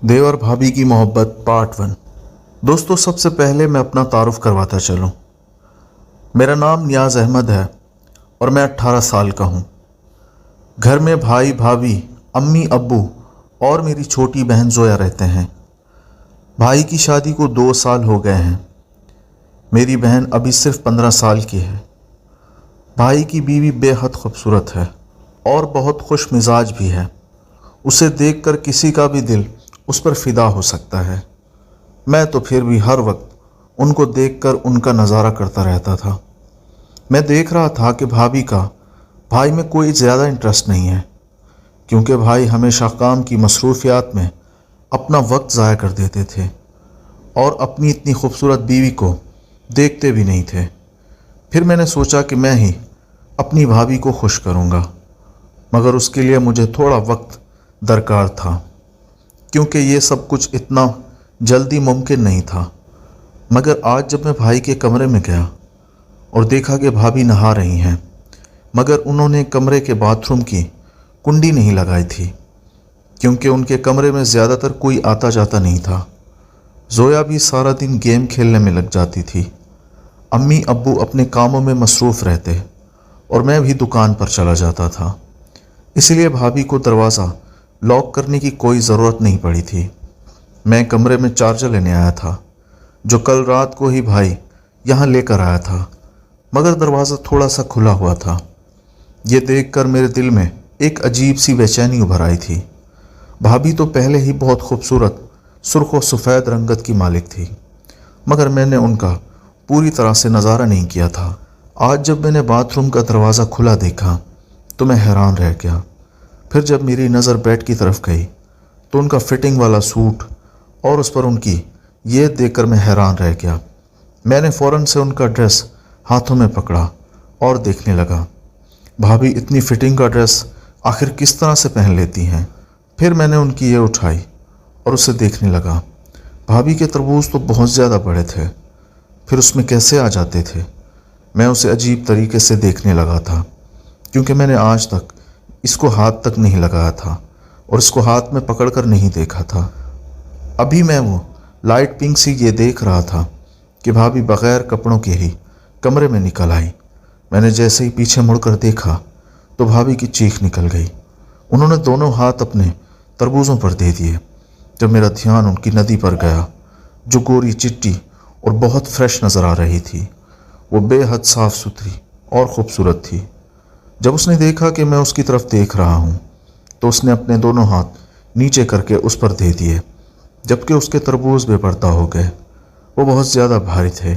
देवर भाभी की मोहब्बत पार्ट 1। दोस्तों, सबसे पहले मैं अपना तारुफ करवाता चलूं। मेरा नाम नियाज़ अहमद है और मैं 18 साल का हूं। घर में भाई भाभी, अम्मी अब्बू और मेरी छोटी बहन जोया रहते हैं। भाई की शादी को 2 साल हो गए हैं। मेरी बहन अभी सिर्फ 15 साल की है। भाई की बीवी बेहद खूबसूरत है और बहुत खुश मिजाज भी है। उसे देखकर किसी का भी दिल उस पर फ़िदा हो सकता है। मैं तो फिर भी हर वक्त उनको देखकर उनका नज़ारा करता रहता था। मैं देख रहा था कि भाभी का भाई में कोई ज़्यादा इंटरेस्ट नहीं है, क्योंकि भाई हमेशा काम की मसरूफियात में अपना वक्त ज़ाया कर देते थे और अपनी इतनी खूबसूरत बीवी को देखते भी नहीं थे। फिर मैंने सोचा कि मैं ही अपनी भाभी को खुश करूँगा, मगर उसके लिए मुझे थोड़ा वक्त दरकार था, क्योंकि ये सब कुछ इतना जल्दी मुमकिन नहीं था। मगर आज जब मैं भाई के कमरे में गया और देखा कि भाभी नहा रही हैं, मगर उन्होंने कमरे के बाथरूम की कुंडी नहीं लगाई थी, क्योंकि उनके कमरे में ज़्यादातर कोई आता जाता नहीं था। जोया भी सारा दिन गेम खेलने में लग जाती थी। अम्मी अब्बू अपने कामों में मसरूफ़ रहते और मैं भी दुकान पर चला जाता था। इसलिए भाभी को दरवाज़ा लॉक करने की कोई ज़रूरत नहीं पड़ी थी। मैं कमरे में चार्जर लेने आया था, जो कल रात को ही भाई यहाँ लेकर आया था, मगर दरवाज़ा थोड़ा सा खुला हुआ था। ये देखकर मेरे दिल में एक अजीब सी बेचैनी उभर आई थी। भाभी तो पहले ही बहुत खूबसूरत सुर्ख व सफ़ेद रंगत की मालिक थी, मगर मैंने उनका पूरी तरह से नज़ारा नहीं किया था। आज जब मैंने बाथरूम का दरवाज़ा खुला देखा तो मैं हैरान रह गया। फिर जब मेरी नज़र बेड की तरफ गई तो उनका फिटिंग वाला सूट और उस पर उनकी ये देखकर मैं हैरान रह गया। मैंने फ़ौरन से उनका ड्रेस हाथों में पकड़ा और देखने लगा, भाभी इतनी फिटिंग का ड्रेस आखिर किस तरह से पहन लेती हैं। फिर मैंने उनकी ये उठाई और उसे देखने लगा। भाभी के तरबूज तो बहुत ज़्यादा बड़े थे, फिर उसमें कैसे आ जाते थे। मैं उसे अजीब तरीके से देखने लगा था, क्योंकि मैंने आज तक इसको हाथ तक नहीं लगाया था और इसको हाथ में पकड़कर नहीं देखा था। अभी मैं वो लाइट पिंक सी ये देख रहा था कि भाभी बग़ैर कपड़ों के ही कमरे में निकल आई। मैंने जैसे ही पीछे मुड़कर देखा तो भाभी की चीख निकल गई। उन्होंने दोनों हाथ अपने तरबूजों पर दे दिए। जब मेरा ध्यान उनकी नदी पर गया, जो गोरी चिट्टी और बहुत फ्रेश नज़र आ रही थी, वो बेहद साफ़ सुथरी और ख़ूबसूरत थी। जब उसने देखा कि मैं उसकी तरफ देख रहा हूँ तो उसने अपने दोनों हाथ नीचे करके उस पर दे दिए, जबकि उसके तरबूज बेपर्दा हो गए। वो बहुत ज़्यादा भारी थे।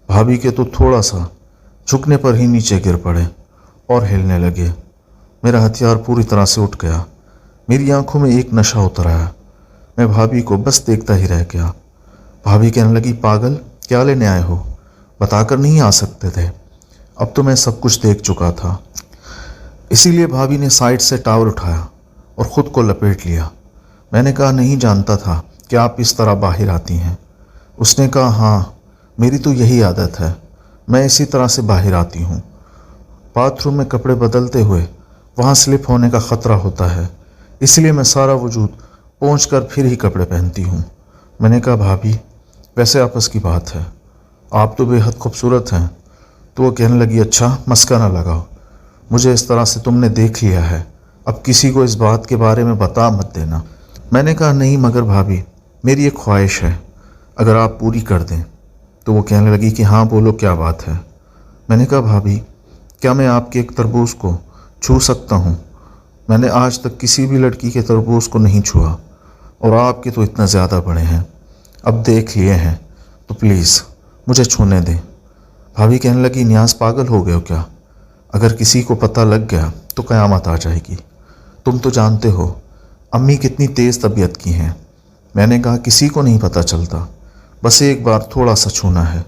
भाभी के तो थोड़ा सा झुकने पर ही नीचे गिर पड़े और हिलने लगे। मेरा हथियार पूरी तरह से उठ गया। मेरी आंखों में एक नशा उतर आया। मैं भाभी को बस देखता ही रह गया। भाभी कहने लगी, पागल, क्या लेने आए हो? बताकर नहीं आ सकते थे? अब तो मैं सब कुछ देख चुका था। इसीलिए भाभी ने साइड से टावल उठाया और ख़ुद को लपेट लिया। मैंने कहा, नहीं जानता था कि आप इस तरह बाहर आती हैं। उसने कहा, हाँ, मेरी तो यही आदत है, मैं इसी तरह से बाहर आती हूँ। बाथरूम में कपड़े बदलते हुए वहाँ स्लिप होने का ख़तरा होता है, इसलिए मैं सारा वजूद पोंछकर फिर ही कपड़े पहनती हूँ। मैंने कहा, भाभी, वैसे आपस की बात है, आप तो बेहद खूबसूरत हैं। तो वो कहने लगी, अच्छा, मस्का ना लगाओ, मुझे इस तरह से तुमने देख लिया है, अब किसी को इस बात के बारे में बता मत देना। मैंने कहा, नहीं, मगर भाभी, मेरी एक ख्वाहिश है, अगर आप पूरी कर दें। तो वो कहने लगी कि हाँ, बोलो, क्या बात है? मैंने कहा, भाभी, क्या मैं आपके एक तरबूज को छू सकता हूँ? मैंने आज तक किसी भी लड़की के तरबूज को नहीं छुआ और आपके तो इतना ज़्यादा बड़े हैं। अब देख लिए हैं तो प्लीज़ मुझे छूने दें। भाभी कहने लगी, नियाज़, पागल हो गए हो क्या? अगर किसी को पता लग गया तो क़यामत आ जाएगी। तुम तो जानते हो अम्मी कितनी तेज़ तबीयत की हैं। मैंने कहा, किसी को नहीं पता चलता, बस एक बार थोड़ा सा छूना है।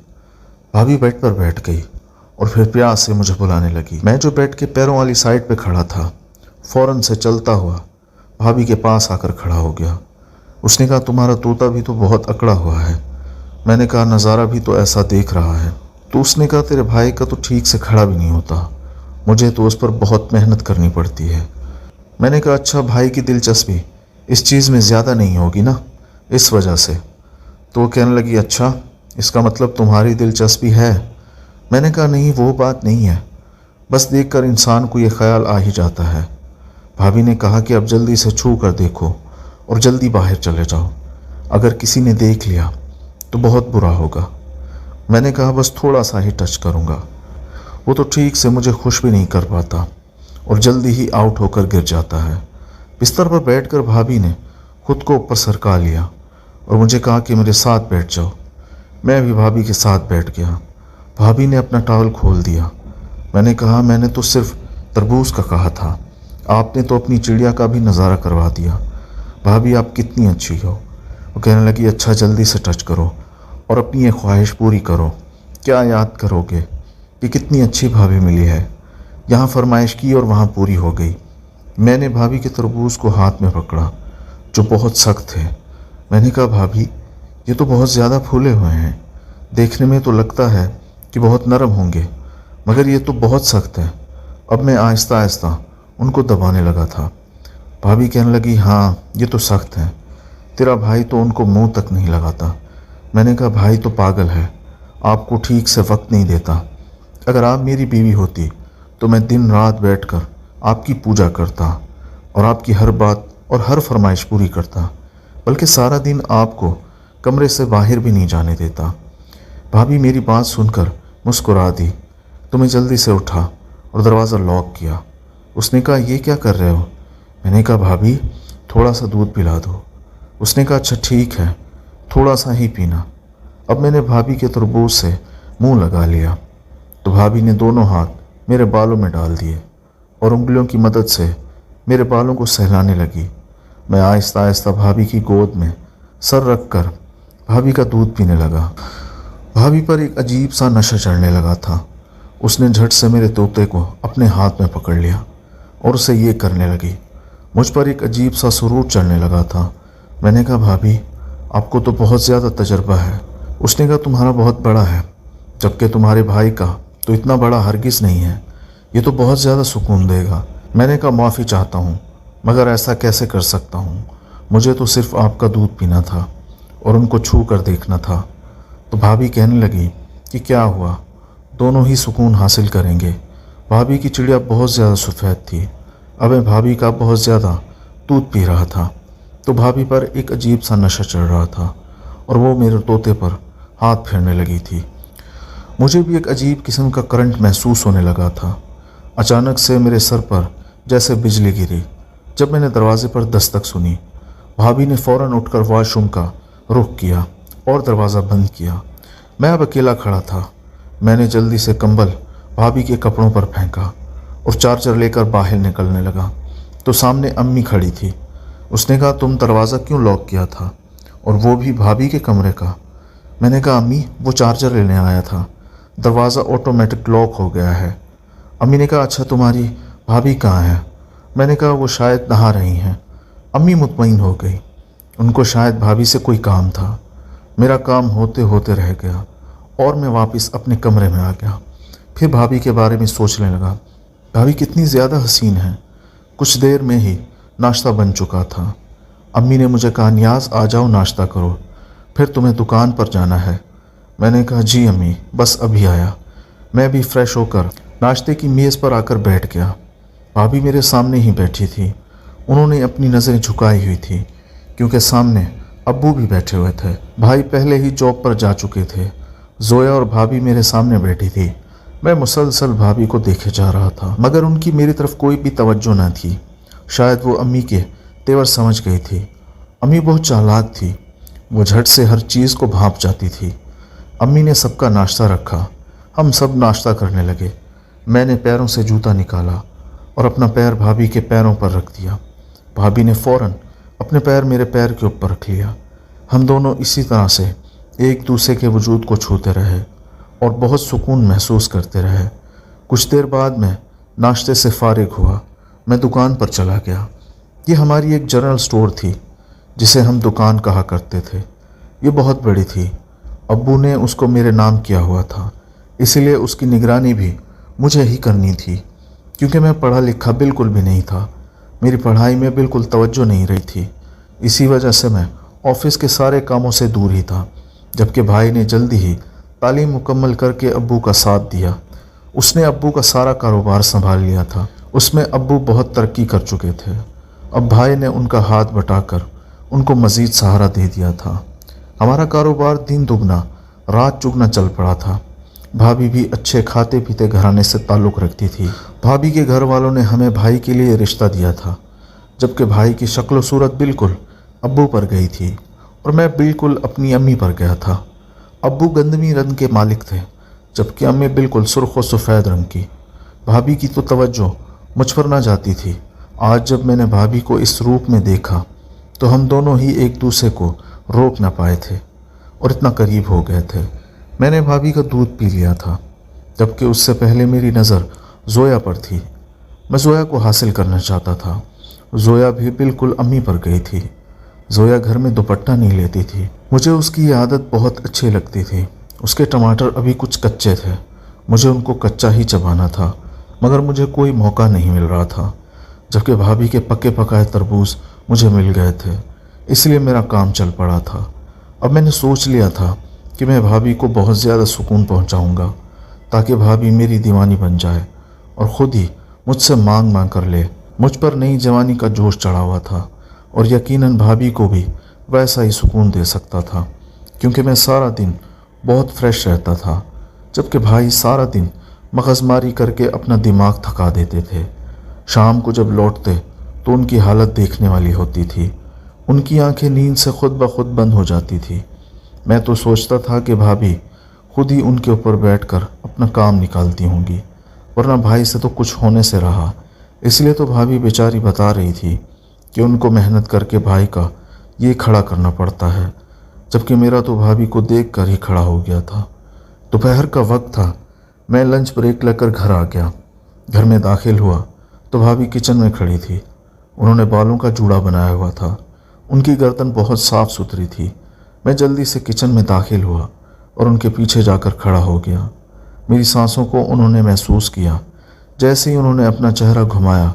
भाभी बेड पर बैठ गई और फिर प्यार से मुझे बुलाने लगी। मैं जो बेड के पैरों वाली साइड पे खड़ा था, फ़ौरन से चलता हुआ भाभी के पास आकर खड़ा हो गया। उसने कहा, तुम्हारा तोता भी तो बहुत अकड़ा हुआ है। मैंने कहा, नज़ारा भी तो ऐसा देख रहा है। तो उसने कहा, तेरे भाई का तो ठीक से खड़ा भी नहीं होता, मुझे तो उस पर बहुत मेहनत करनी पड़ती है। मैंने कहा, अच्छा, भाई की दिलचस्पी इस चीज़ में ज़्यादा नहीं होगी ना, इस वजह से। तो वो कहने लगी, अच्छा इसका मतलब तुम्हारी दिलचस्पी है। मैंने कहा नहीं, वो बात नहीं है, बस देखकर इंसान को ये ख्याल आ ही जाता है। भाभी ने कहा कि अब जल्दी से छू कर देखो और जल्दी बाहर चले जाओ, अगर किसी ने देख लिया तो बहुत बुरा होगा। मैंने कहा बस थोड़ा सा ही टच करूँगा। वो तो ठीक से मुझे खुश भी नहीं कर पाता और जल्दी ही आउट होकर गिर जाता है। बिस्तर पर बैठकर भाभी ने खुद को ऊपर सरका लिया और मुझे कहा कि मेरे साथ बैठ जाओ। मैं भी भाभी के साथ बैठ गया। भाभी ने अपना टॉवल खोल दिया। मैंने कहा मैंने तो सिर्फ तरबूज का कहा था, आपने तो अपनी चिड़िया का भी नज़ारा करवा दिया। भाभी आप कितनी अच्छी हो। वो कहने लगी, अच्छा जल्दी से टच करो और अपनी ये ख्वाहिश पूरी करो। क्या याद करोगे कि कितनी अच्छी भाभी मिली है। यहाँ फरमाइश की और वहाँ पूरी हो गई। मैंने भाभी के तरबूज को हाथ में पकड़ा जो बहुत सख्त थे। मैंने कहा भाभी ये तो बहुत ज़्यादा फूले हुए हैं, देखने में तो लगता है कि बहुत नरम होंगे, मगर ये तो बहुत सख्त है। अब मैं आहिस्ता आहिस्ता उनको दबाने लगा था। भाभी कहने लगी, हाँ ये तो सख्त है, तेरा भाई तो उनको मुंह तक नहीं लगाता। मैंने कहा भाई तो पागल है, आपको ठीक से वक्त नहीं देता। अगर आप मेरी बीवी होती तो मैं दिन रात बैठकर आपकी पूजा करता और आपकी हर बात और हर फरमाइश पूरी करता, बल्कि सारा दिन आपको कमरे से बाहर भी नहीं जाने देता। भाभी मेरी बात सुनकर मुस्कुरा दी तो मैं जल्दी से उठा और दरवाज़ा लॉक किया। उसने कहा ये क्या कर रहे हो। मैंने कहा भाभी थोड़ा सा दूध पिला दो। उसने कहा अच्छा ठीक है, थोड़ा सा ही पीना। अब मैंने भाभी के तरबूज से मुंह लगा लिया तो भाभी ने दोनों हाथ मेरे बालों में डाल दिए और उंगलियों की मदद से मेरे बालों को सहलाने लगी। मैं आहिस्ता आहिस्ता भाभी की गोद में सर रख कर भाभी का दूध पीने लगा। भाभी पर एक अजीब सा नशा चढ़ने लगा था। उसने झट से मेरे तोते को अपने हाथ में पकड़ लिया और उसे ये करने लगी। मुझ पर एक अजीब सा सुरूर चढ़ने लगा था। मैंने कहा भाभी आपको तो बहुत ज़्यादा तजर्बा है। उसने कहा तुम्हारा बहुत बड़ा है, जबकि तुम्हारे भाई का तो इतना बड़ा हरगिज़ नहीं है, ये तो बहुत ज़्यादा सुकून देगा। मैंने कहा माफ़ी चाहता हूँ, मगर ऐसा कैसे कर सकता हूँ, मुझे तो सिर्फ आपका दूध पीना था और उनको छू कर देखना था। तो भाभी कहने लगी कि क्या हुआ, दोनों ही सुकून हासिल करेंगे। भाभी की चिड़िया बहुत ज़्यादा सफ़ेद थी। अब मैं भाभी का बहुत ज़्यादा दूध पी रहा था तो भाभी पर एक अजीब सा नशा चढ़ रहा था और वो मेरे तोते पर हाथ फेरने लगी थी। मुझे भी एक अजीब किस्म का करंट महसूस होने लगा था। अचानक से मेरे सर पर जैसे बिजली गिरी। जब मैंने दरवाजे पर दस्तक सुनी, भाभी ने फ़ौरन उठकर वॉशरूम का रुख किया और दरवाज़ा बंद किया। मैं अब अकेला खड़ा था। मैंने जल्दी से कंबल भाभी के कपड़ों पर फेंका और चार्जर लेकर बाहर निकलने लगा तो सामने अम्मी खड़ी थी। उसने कहा तुम दरवाज़ा क्यों लॉक किया था, और वो भी भाभी के कमरे का। मैंने कहा अम्मी वो चार्जर लेने आया था, दरवाज़ा ऑटोमेटिक लॉक हो गया है। अम्मी ने कहा अच्छा तुम्हारी भाभी कहाँ है। मैंने कहा वो शायद नहा रही हैं। अम्मी मुतमईन हो गई, उनको शायद भाभी से कोई काम था। मेरा काम होते होते रह गया और मैं वापस अपने कमरे में आ गया। फिर भाभी के बारे में सोचने लगा, भाभी कितनी ज़्यादा हसीन है। कुछ देर में ही नाश्ता बन चुका था। अम्मी ने मुझे कहा नियाज़ आ जाओ नाश्ता करो, फिर तुम्हें दुकान पर जाना है। मैंने कहा जी अम्मी बस अभी आया। मैं भी फ्रेश होकर नाश्ते की मेज़ पर आकर बैठ गया। भाभी मेरे सामने ही बैठी थी। उन्होंने अपनी नज़रें झुकाई हुई थी क्योंकि सामने अब्बू भी बैठे हुए थे। भाई पहले ही जॉब पर जा चुके थे। जोया और भाभी मेरे सामने बैठी थी। मैं मुसलसल भाभी को देखे जा रहा था, मगर उनकी मेरी तरफ कोई भी तवज्जो न थी। शायद वो अम्मी के तेवर समझ गई थी। अम्मी बहुत चालाक थी, वो झट से हर चीज़ को भांप जाती थी। अम्मी ने सबका नाश्ता रखा, हम सब नाश्ता करने लगे। मैंने पैरों से जूता निकाला और अपना पैर भाभी के पैरों पर रख दिया। भाभी ने फ़ौरन अपने पैर मेरे पैर के ऊपर रख लिया। हम दोनों इसी तरह से एक दूसरे के वजूद को छूते रहे और बहुत सुकून महसूस करते रहे। कुछ देर बाद मैं नाश्ते से फारिग हुआ। मैं दुकान पर चला गया। ये हमारी एक जनरल स्टोर थी जिसे हम दुकान कहा करते थे। ये बहुत बड़ी थी। अब्बू ने उसको मेरे नाम किया हुआ था, इसीलिए उसकी निगरानी भी मुझे ही करनी थी क्योंकि मैं पढ़ा लिखा बिल्कुल भी नहीं था। मेरी पढ़ाई में बिल्कुल तवज्जो नहीं रही थी। इसी वजह से मैं ऑफिस के सारे कामों से दूर ही था, जबकि भाई ने जल्दी ही तालीम मुकम्मल करके अब्बू का साथ दिया। उसने अब्बू का सारा कारोबार संभाल लिया था। उसमें अब्बू बहुत तरक्की कर चुके थे। अब भाई ने उनका हाथ बटाकर उनको मज़ीद सहारा दे दिया था। हमारा कारोबार दिन दुगना रात चुगना चल पड़ा था। भाभी भी अच्छे खाते पीते घराने से ताल्लुक़ रखती थी। भाभी के घर वालों ने हमें भाई के लिए रिश्ता दिया था, जबकि भाई की शक्ल सूरत बिल्कुल अब्बू पर गई थी और मैं बिल्कुल अपनी अम्मी पर गया था। अब्बू गंदमी रंग के मालिक थे, जबकि अम्मी बिल्कुल सुर्ख व सफ़ेद रंग की। भाभी की तो तवज्जो मुझ पर ना जाती थी। आज जब मैंने भाभी को इस रूप में देखा तो हम दोनों ही एक दूसरे को रोक ना पाए थे और इतना करीब हो गए थे। मैंने भाभी का दूध पी लिया था, जबकि उससे पहले मेरी नज़र ज़ोया पर थी। मैं ज़ोया को हासिल करना चाहता था। ज़ोया भी बिल्कुल अम्मी पर गई थी। ज़ोया घर में दुपट्टा नहीं लेती थी। मुझे उसकी ये आदत बहुत अच्छी लगती थी। उसके टमाटर अभी कुछ कच्चे थे। मुझे उनको कच्चा ही चबाना था, मगर मुझे कोई मौका नहीं मिल रहा था, जबकि भाभी के पके पकाए तरबूज मुझे मिल गए थे। इसलिए मेरा काम चल पड़ा था। अब मैंने सोच लिया था कि मैं भाभी को बहुत ज़्यादा सुकून पहुंचाऊंगा, ताकि भाभी मेरी दीवानी बन जाए और ख़ुद ही मुझसे मांग मांग कर ले। मुझ पर नई जवानी का जोश चढ़ा हुआ था और यकीनन भाभी को भी वैसा ही सुकून दे सकता था, क्योंकि मैं सारा दिन बहुत फ्रेश रहता था, जबकि भाई सारा दिन मगज़मारी करके अपना दिमाग थका देते थे। शाम को जब लौटते तो उनकी हालत देखने वाली होती थी। उनकी आंखें नींद से खुद ब खुद बंद हो जाती थी। मैं तो सोचता था कि भाभी खुद ही उनके ऊपर बैठकर अपना काम निकालती होंगी, वरना भाई से तो कुछ होने से रहा। इसलिए तो भाभी बेचारी बता रही थी कि उनको मेहनत करके भाई का ये खड़ा करना पड़ता है, जबकि मेरा तो भाभी को देख कर ही खड़ा हो गया था। दोपहर का वक्त था। मैं लंच ब्रेक लेकर घर आ गया। घर में दाखिल हुआ तो भाभी किचन में खड़ी थी। उन्होंने बालों का जूड़ा बनाया हुआ था। उनकी गर्दन बहुत साफ़ सुथरी थी। मैं जल्दी से किचन में दाखिल हुआ और उनके पीछे जाकर खड़ा हो गया। मेरी सांसों को उन्होंने महसूस किया। जैसे ही उन्होंने अपना चेहरा घुमाया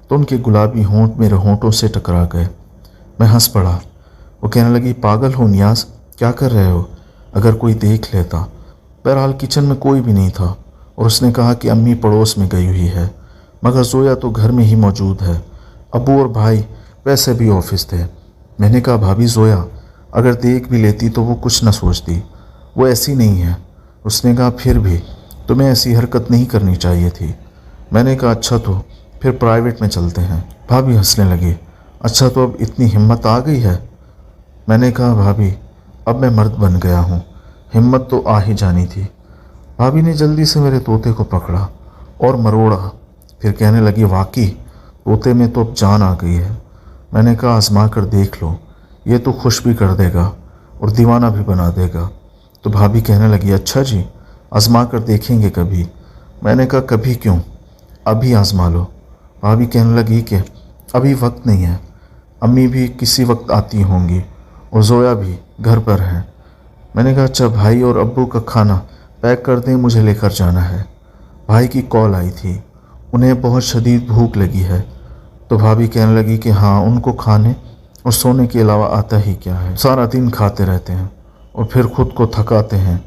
तो उनके गुलाबी होंठ मेरे होंठों से टकरा गए। मैं हंस पड़ा। वो कहने लगी, पागल हो नियाज़, क्या कर रहे हो? अगर कोई देख लेता। बहरहाल किचन में कोई भी नहीं था और उसने कहा कि अम्मी पड़ोस में गई हुई है, मगर ज़ोया तो घर में ही मौजूद है। अब्बू और भाई वैसे भी ऑफिस थे। मैंने कहा, भाभी ज़ोया अगर देख भी लेती तो वो कुछ न सोचती, वो ऐसी नहीं है। उसने कहा, फिर भी तुम्हें ऐसी हरकत नहीं करनी चाहिए थी। मैंने कहा, अच्छा तो फिर प्राइवेट में चलते हैं। भाभी हंसने लगी। अच्छा तो अब इतनी हिम्मत आ गई है? मैंने कहा, भाभी अब मैं मर्द बन गया हूँ, हिम्मत तो आ ही जानी थी। भाभी ने जल्दी से मेरे तोते को पकड़ा और मरोड़ा। फिर कहने लगी, वाकई तोते में तो अब जान आ गई है। मैंने कहा, आजमा कर देख लो, ये तो खुश भी कर देगा और दीवाना भी बना देगा। तो भाभी कहने लगी, अच्छा जी, आजमा कर देखेंगे कभी। मैंने कहा, कभी क्यों, अभी आजमा लो। भाभी कहने लगी कि अभी वक्त नहीं है, अम्मी भी किसी वक्त आती होंगी और ज़ोया भी घर पर है। मैंने कहा, अच्छा भाई और अब्बू का खाना पैक कर दें, मुझे लेकर जाना है। भाई की कॉल आई थी, उन्हें बहुत शदीद भूख लगी है। तो भाभी कहने लगी कि हाँ, उनको खाने और सोने के अलावा आता ही क्या है, सारा दिन खाते रहते हैं और फिर खुद को थकाते हैं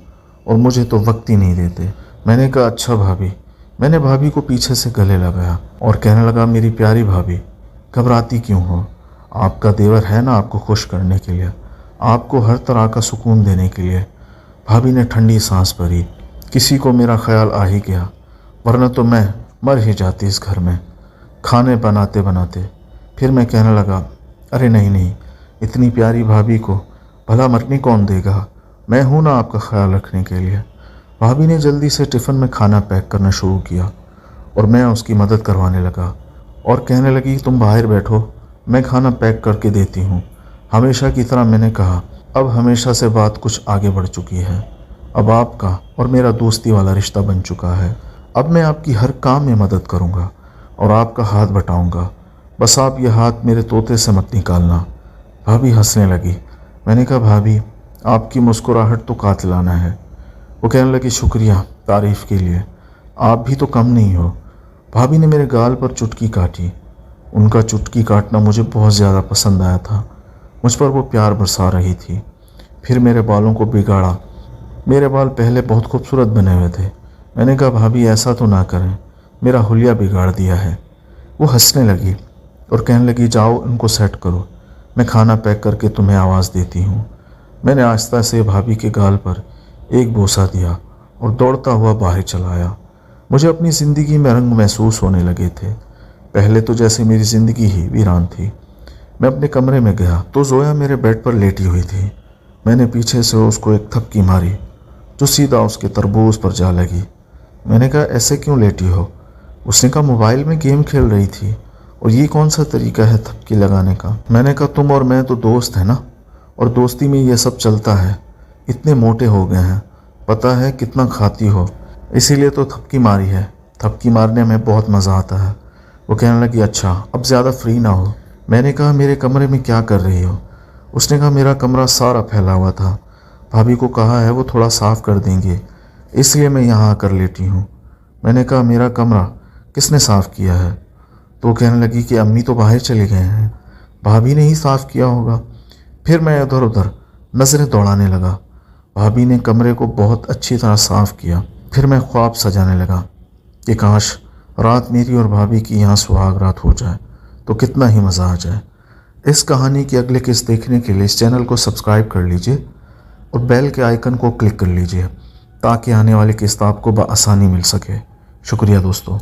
और मुझे तो वक्त ही नहीं देते। मैंने कहा, अच्छा भाभी। मैंने भाभी को पीछे से गले लगाया और कहने लगा, मेरी प्यारी भाभी, घबराती क्यों हो? आपका देवर है ना आपको खुश करने के लिए, आपको हर तरह का सुकून देने के लिए। भाभी ने ठंडी सांस भरी। किसी को मेरा ख्याल आ ही गया, वरना तो मैं मर ही जाती इस घर में खाने बनाते बनाते। फिर मैं कहने लगा, अरे नहीं नहीं, इतनी प्यारी भाभी को भला मरने कौन देगा, मैं हूँ ना आपका ख्याल रखने के लिए। भाभी ने जल्दी से टिफ़िन में खाना पैक करना शुरू किया और मैं उसकी मदद करवाने लगा और कहने लगी, तुम बाहर बैठो, मैं खाना पैक करके देती हूँ। हमेशा की तरह मैंने कहा, अब हमेशा से बात कुछ आगे बढ़ चुकी है। अब आपका और मेरा दोस्ती वाला रिश्ता बन चुका है। अब मैं आपकी हर काम में मदद करूँगा और आपका हाथ बटाऊँगा, बस आप ये हाथ मेरे तोते से मत निकालना। भाभी हंसने लगी। मैंने कहा, भाभी आपकी मुस्कुराहट तो कातिलाना है। वो कहने लगी, शुक्रिया तारीफ़ के लिए, आप भी तो कम नहीं हो। भाभी ने मेरे गाल पर चुटकी काटी। उनका चुटकी काटना मुझे बहुत ज़्यादा पसंद आया था। मुझ पर वो प्यार बरसा रही थी। फिर मेरे बालों को बिगाड़ा। मेरे बाल पहले बहुत खूबसूरत बने हुए थे। मैंने कहा भाभी ऐसा तो ना करें, मेरा हुलिया बिगाड़ दिया है। वो हंसने लगी और कहने लगी जाओ इनको सेट करो, मैं खाना पैक करके तुम्हें आवाज़ देती हूँ। मैंने आहिस्ता से भाभी के गाल पर एक बोसा दिया और दौड़ता हुआ बाहर चला आया। मुझे अपनी ज़िंदगी में रंग महसूस होने लगे थे। पहले तो जैसे मेरी ज़िंदगी ही वीरान थी। मैं अपने कमरे में गया तो जोया मेरे बेड पर लेटी हुई थी। मैंने पीछे से उसको एक थपकी मारी जो सीधा उसके तरबूज पर जा लगी। मैंने कहा ऐसे क्यों लेटी हो? उसने कहा मोबाइल में गेम खेल रही थी। और ये कौन सा तरीका है थपकी लगाने का? मैंने कहा तुम और मैं तो दोस्त हैं ना, और दोस्ती में ये सब चलता है। इतने मोटे हो गए हैं, पता है कितना खाती हो, इसीलिए तो थपकी मारी है। थपकी मारने में बहुत मज़ा आता है। वो कहने लगी अच्छा अब ज़्यादा फ्री ना हो। मैंने कहा मेरे कमरे में क्या कर रही हो? उसने कहा मेरा कमरा सारा फैला हुआ था, भाभी को कहा है वो थोड़ा साफ़ कर देंगे, इसलिए मैं यहाँ आकर लेटी हूँ। मैंने कहा मेरा कमरा किसने साफ़ किया है? तो वो कहने लगी कि अम्मी तो बाहर चले गए हैं, भाभी ने ही साफ़ किया होगा। फिर मैं इधर उधर नज़रें दौड़ाने लगा। भाभी ने कमरे को बहुत अच्छी तरह साफ़ किया। फिर मैं ख्वाब सजाने लगा कि काश रात मेरी और भाभी की यहाँ सुहाग रात हो जाए तो कितना ही मज़ा आ जाए। इस कहानी की अगले किस्त देखने के लिए इस चैनल को सब्सक्राइब कर लीजिए और बेल के आइकन को क्लिक कर लीजिए ताकि आने वाली किस्त आपको बआसानी मिल सके। शुक्रिया दोस्तों।